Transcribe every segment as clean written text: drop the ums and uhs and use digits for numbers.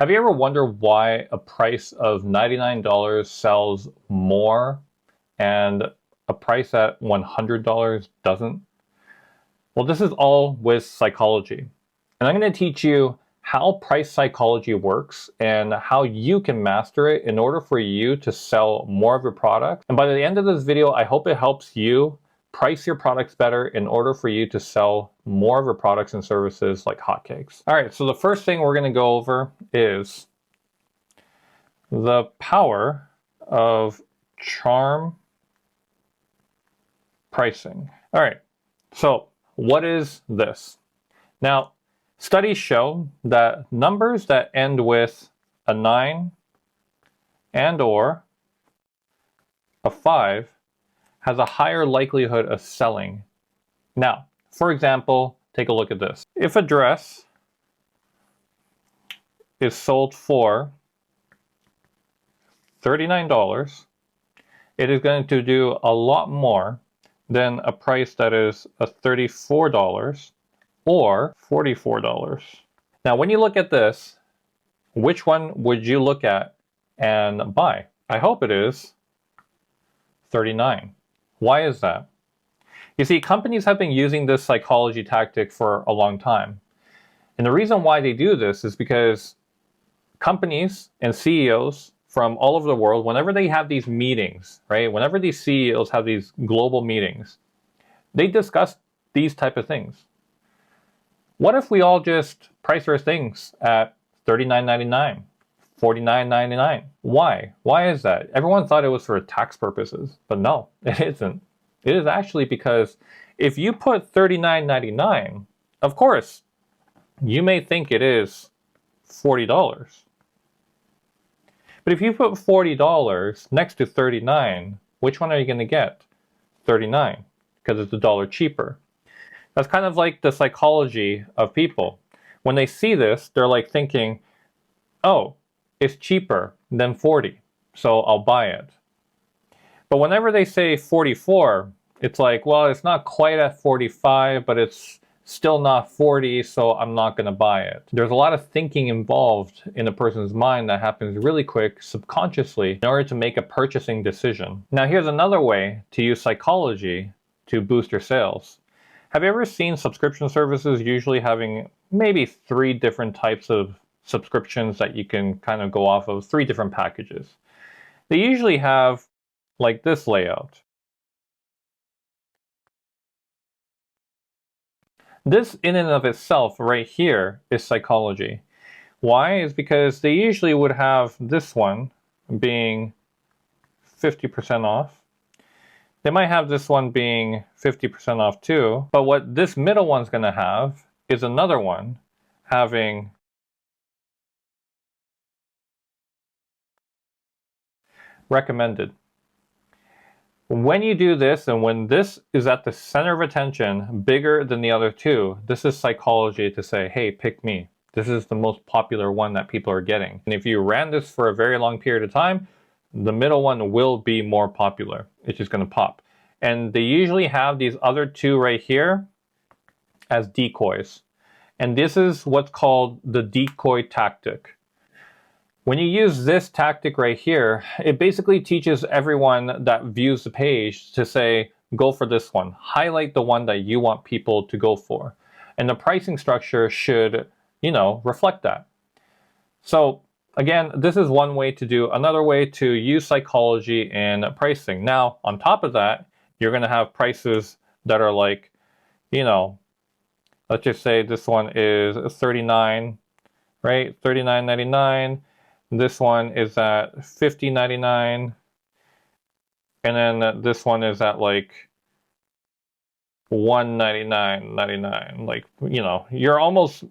Have you ever wondered why a price of $99 sells more and a price at $100 doesn't? Well, this is all with psychology. And I'm going to teach you how price psychology works and how you can master it in order for you to sell more of your product. And by the end of this video, I hope it helps you price your products better in order for you to sell more of your products and services like hotcakes. All right, so the first thing we're going to go over is the power of charm pricing. All right, so what is this? Now, studies show that numbers that end with a 9 and or a 5 has a higher likelihood of selling. Now, for example, take a look at this. If a dress is sold for $39, it is going to do a lot more than a price that is a $34 or $44. Now, when you look at this, which one would you look at and buy? I hope it is 39. Why is that? You see, companies have been using this psychology tactic for a long time. And the reason why they do this is because companies and CEOs from all over the world, whenever they have these meetings, right? Whenever these CEOs have these global meetings, they discuss these type of things. What if we all just price our things at $39.99, $49.99? Why? Why is that? Everyone thought it was for tax purposes, but no, it isn't. It is actually because if you put $39.99, of course, you may think it is $40. But if you put $40 next to 39, which one are you going to get? 39, because it's $1 cheaper. That's kind of like the psychology of people. When they see this, they're like thinking, oh, it's cheaper than 40, so I'll buy it. But whenever they say 44, it's like, well, it's not quite at 45, but it's still not 40, so I'm not going to buy it. There's a lot of thinking involved in a person's mind that happens really quick, subconsciously, in order to make a purchasing decision. Now, here's another way to use psychology to boost your sales. Have you ever seen subscription services usually having maybe 3 different types of subscriptions that you can kind of go off of, 3 different packages? They usually have like this layout. This in and of itself right here is psychology. Why? Is because they usually would have this one being 50% off. They might have this one being 50% off too, but what this middle one's going to have is another one having recommended. When you do this, and when this is at the center of attention, bigger than the other two, this is psychology to say, hey, pick me. This is the most popular one that people are getting. And if you ran this for a very long period of time, the middle one will be more popular. It's just going to pop. And they usually have these other 2 right here as decoys. And this is what's called the decoy tactic. When you use this tactic right here, it basically teaches everyone that views the page to say, go for this one. Highlight the one that you want people to go for. And the pricing structure should, reflect that. So again, this is one way to do. Another way to use psychology in pricing. Now, on top of that, you're going to have prices that are like, let's just say this one is 39, right? $39.99. This one is at $50.99. And then this one is at like $199.99. Like, you're almost,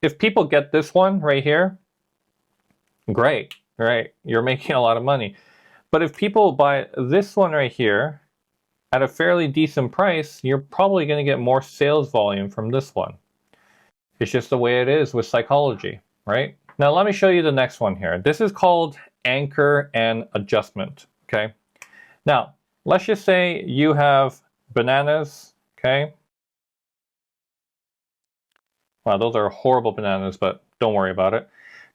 if people get this one right here, great, right? You're making a lot of money. But if people buy this one right here at a fairly decent price, you're probably going to get more sales volume from this one. It's just the way it is with psychology, right? Now let me show you the next one here. This is called anchor and adjustment, okay? Now, let's just say you have bananas, okay? Wow, those are horrible bananas, but don't worry about it.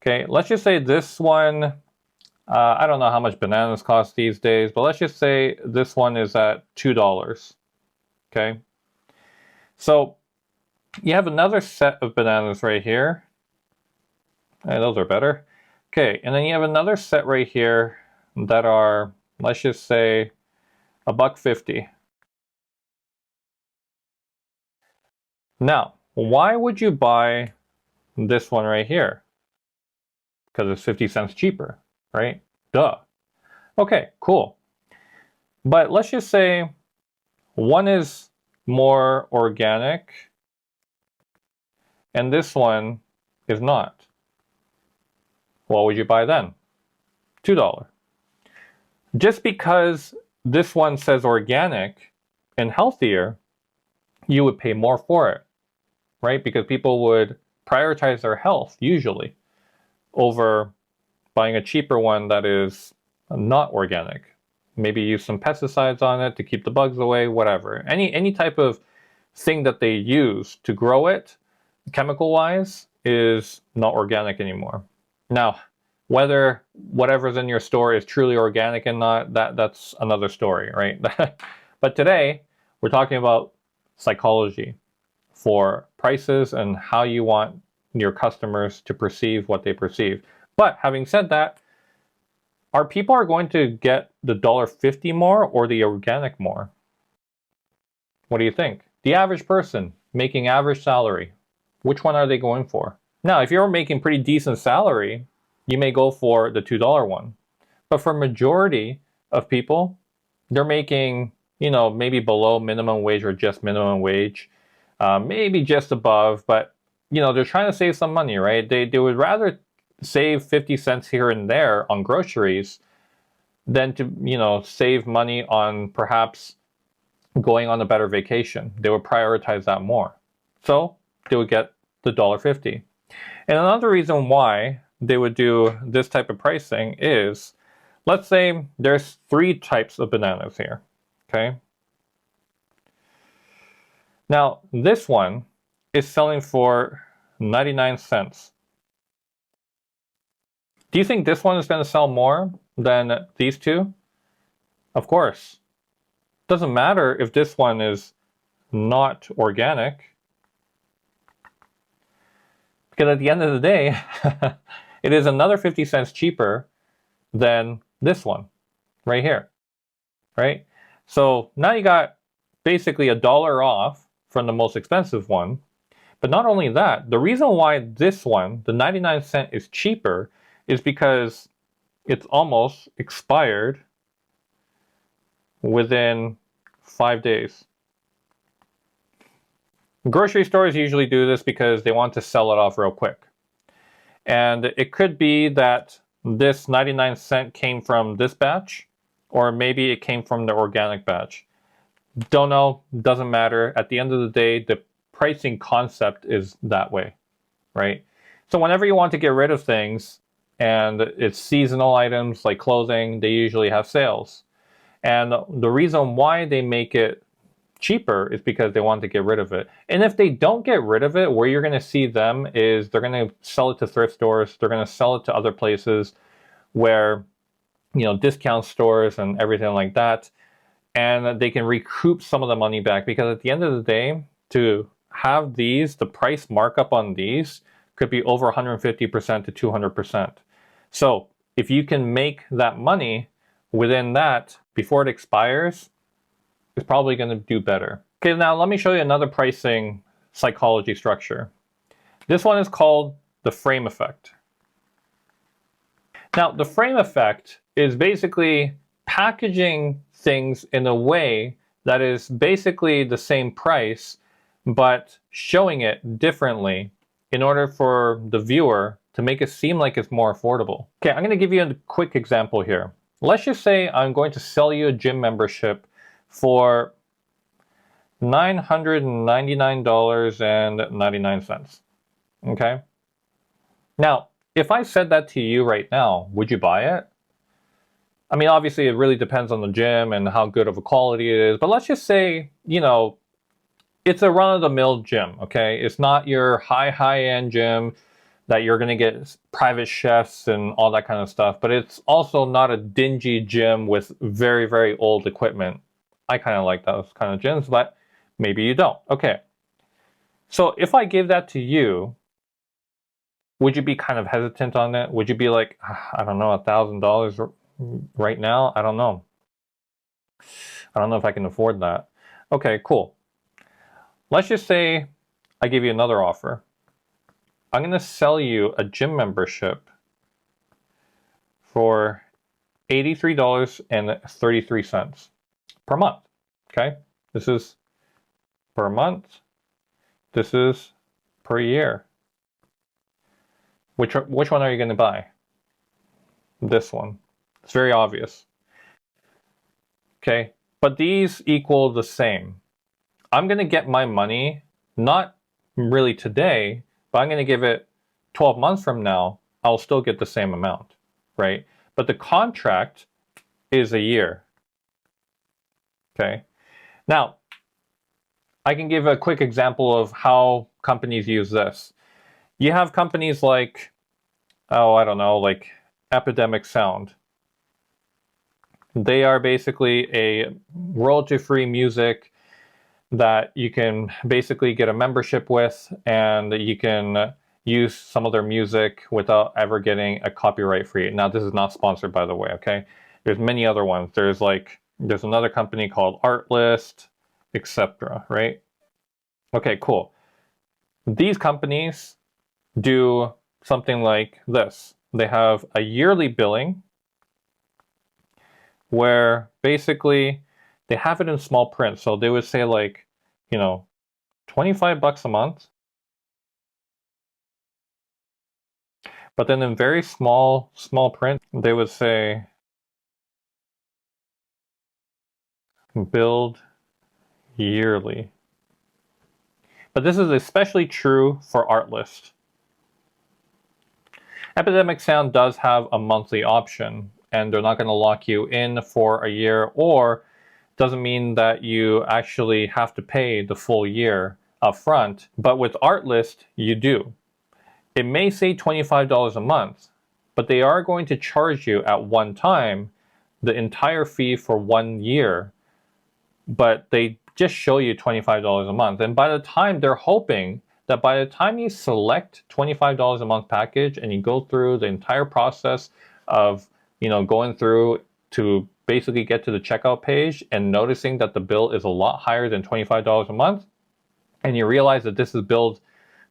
Okay, let's just say this one, I don't know how much bananas cost these days, but let's just say this one is at $2. Okay, so you have another set of bananas right here. Hey, those are better. Okay, and then you have another set right here that are, let's just say, $1.50. Now, why would you buy this one right here? Because it's 50 cents cheaper, right? Duh. Okay, cool. But let's just say one is more organic and this one is not. What would you buy then? $2. Just because this one says organic and healthier, you would pay more for it, right? Because people would prioritize their health usually over buying a cheaper one that is not organic. Maybe use some pesticides on it to keep the bugs away, whatever. Any type of thing that they use to grow it, chemical-wise, is not organic anymore. Now, whether whatever's in your store is truly organic and not, that's another story, right? But today, we're talking about psychology for prices and how you want your customers to perceive what they perceive. But having said that, are people going to get the $1.50 more or the organic more? What do you think? The average person making average salary, which one are they going for? Now, if you're making pretty decent salary, you may go for the $2 one. But for majority of people, they're making, maybe below minimum wage or just minimum wage, maybe just above, but, they're trying to save some money, right? They would rather save 50 cents here and there on groceries than to, save money on perhaps going on a better vacation. They would prioritize that more. So they would get the $1.50. And another reason why they would do this type of pricing is, let's say there's 3 types of bananas here, okay? Now, this one is selling for 99 cents. Do you think this one is going to sell more than these two? Of course. Doesn't matter if this one is not organic, because at the end of the day, it is another 50 cents cheaper than this one right here, right? So now you got basically $1 off from the most expensive one. But not only that, the reason why this one, the 99 cent, is cheaper is because it's almost expired within 5 days. Grocery stores usually do this because they want to sell it off real quick. And it could be that this 99 cent came from this batch, or maybe it came from the organic batch. Don't know, doesn't matter. At the end of the day, the pricing concept is that way, right? So whenever you want to get rid of things, and it's seasonal items like clothing, they usually have sales. And the reason why they make it cheaper is because they want to get rid of it. And if they don't get rid of it, where you're going to see them is they're going to sell it to thrift stores, they're going to sell it to other places where, discount stores and everything like that, and they can recoup some of the money back, because at the end of the day, to have these, the price markup on these could be over 150% to 200%. So if you can make that money within that before it expires, it's probably going to do better. Okay, now let me show you another pricing psychology structure. This one is called the frame effect. Now, the frame effect is basically packaging things in a way that is basically the same price, but showing it differently in order for the viewer to make it seem like it's more affordable. Okay, I'm going to give you a quick example here. Let's just say I'm going to sell you a gym membership for $999.99. Okay? Now, if I said that to you right now, would you buy it? I mean, obviously, it really depends on the gym and how good of a quality it is. But let's just say, it's a run-of-the-mill gym, okay? It's not your high-end gym that you're going to get private chefs and all that kind of stuff, but it's also not a dingy gym with very, very old equipment. I kind of like those kind of gyms, but maybe you don't. Okay. So if I gave that to you, would you be kind of hesitant on it? Would you be like, I don't know, $1,000 right now? I don't know. I don't know if I can afford that. Okay, cool. Let's just say I give you another offer. I'm going to sell you a gym membership for $83.33 per month. Okay? This is per month. This is per year. Which one are you going to buy? This one. It's very obvious. Okay? But these equal the same. I'm going to get my money, not really today, but I'm going to give it 12 months from now. I'll still get the same amount, right? But the contract is a year. Okay? Now, I can give a quick example of how companies use this. You have companies like, I don't know, like Epidemic Sound. They are basically a royalty-free music that you can basically get a membership with, and you can use some of their music without ever getting a copyright free. Now, this is not sponsored, by the way, okay? There's many other ones. There's another company called Artlist, etc., right? Okay, cool. These companies do something like this. They have a yearly billing where basically they have it in small print. So they would say like, $25 a month. But then in very small print, they would say billed yearly. But this is especially true for Artlist. Epidemic Sound does have a monthly option, and they're not going to lock you in for a year, or doesn't mean that you actually have to pay the full year up front. But with Artlist, you do. It may say $25 a month, but they are going to charge you at one time the entire fee for 1 year, but they just show you $25 a month. And by the time, they're hoping that by the time you select $25 a month package and you go through the entire process of, going through to basically get to the checkout page and noticing that the bill is a lot higher than $25 a month, and you realize that this is billed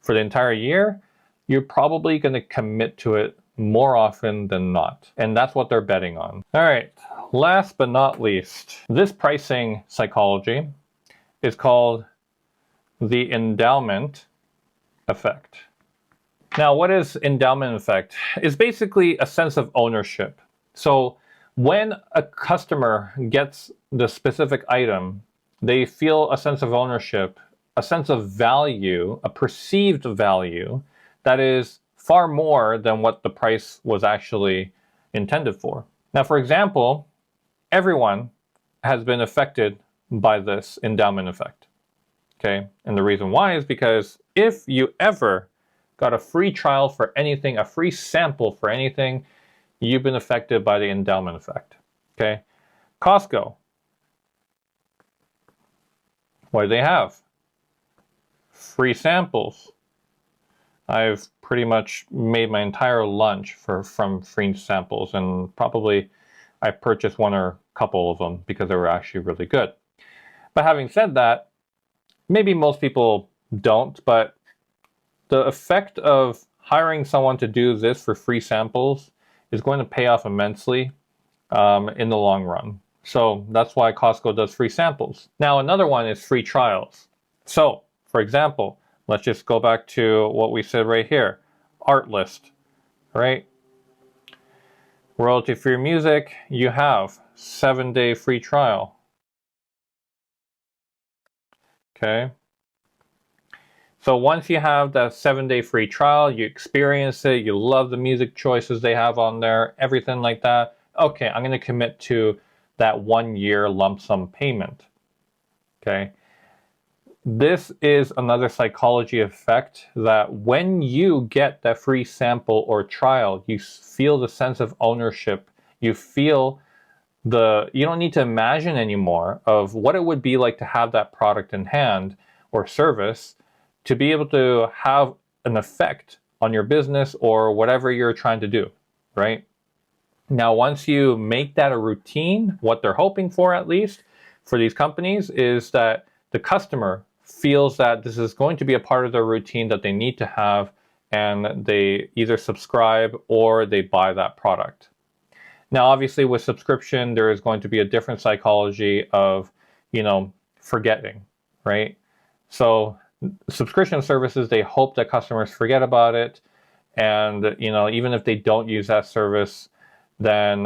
for the entire year, you're probably going to commit to it more often than not. And that's what they're betting on. All right, last but not least, this pricing psychology is called the endowment effect. Now, what is endowment effect? It's basically a sense of ownership. So when a customer gets the specific item, they feel a sense of ownership, a sense of value, a perceived value that is far more than what the price was actually intended for. Now, for example, everyone has been affected by this endowment effect. Okay, and the reason why is because if you ever got a free trial for anything, a free sample for anything, you've been affected by the endowment effect. Okay, Costco, what do they have? Free samples. I've pretty much made my entire lunch from free samples, and probably I purchased one or a couple of them because they were actually really good. But having said that, maybe most people don't, but the effect of hiring someone to do this for free samples is going to pay off immensely in the long run. So that's why Costco does free samples. Now, another one is free trials. So, for example, let's just go back to what we said right here. Artlist, right? Royalty-free music, you have 7-day free trial. Okay. So once you have that 7-day free trial, you experience it, you love the music choices they have on there, everything like that. Okay, I'm going to commit to that 1 year lump sum payment. Okay. this is another psychology effect that when you get that free sample or trial, you feel the sense of ownership. You feel you don't need to imagine anymore of what it would be like to have that product in hand or service to be able to have an effect on your business or whatever you're trying to do, right? Now, once you make that a routine, what they're hoping for, at least for these companies, is that the customer feels that this is going to be a part of their routine that they need to have, and they either subscribe or they buy that product. Now, obviously, with subscription, there is going to be a different psychology of, forgetting, right? So subscription services, they hope that customers forget about it. And, even if they don't use that service, then,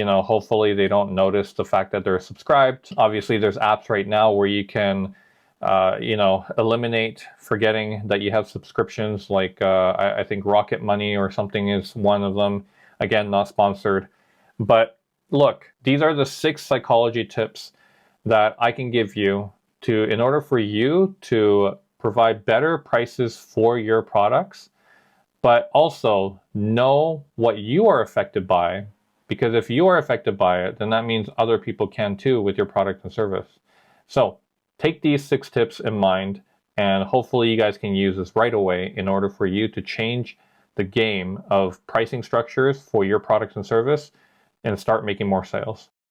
hopefully they don't notice the fact that they're subscribed. Obviously, there's apps right now where you can, eliminate forgetting that you have subscriptions, like I think Rocket Money or something is one of them. Again, not sponsored. But look, these are the 6 psychology tips that I can give you in order for you to provide better prices for your products, but also know what you are affected by. Because if you are affected by it, then that means other people can too with your product and service. So take these 6 tips in mind, and hopefully you guys can use this right away in order for you to change the game of pricing structures for your products and service and start making more sales.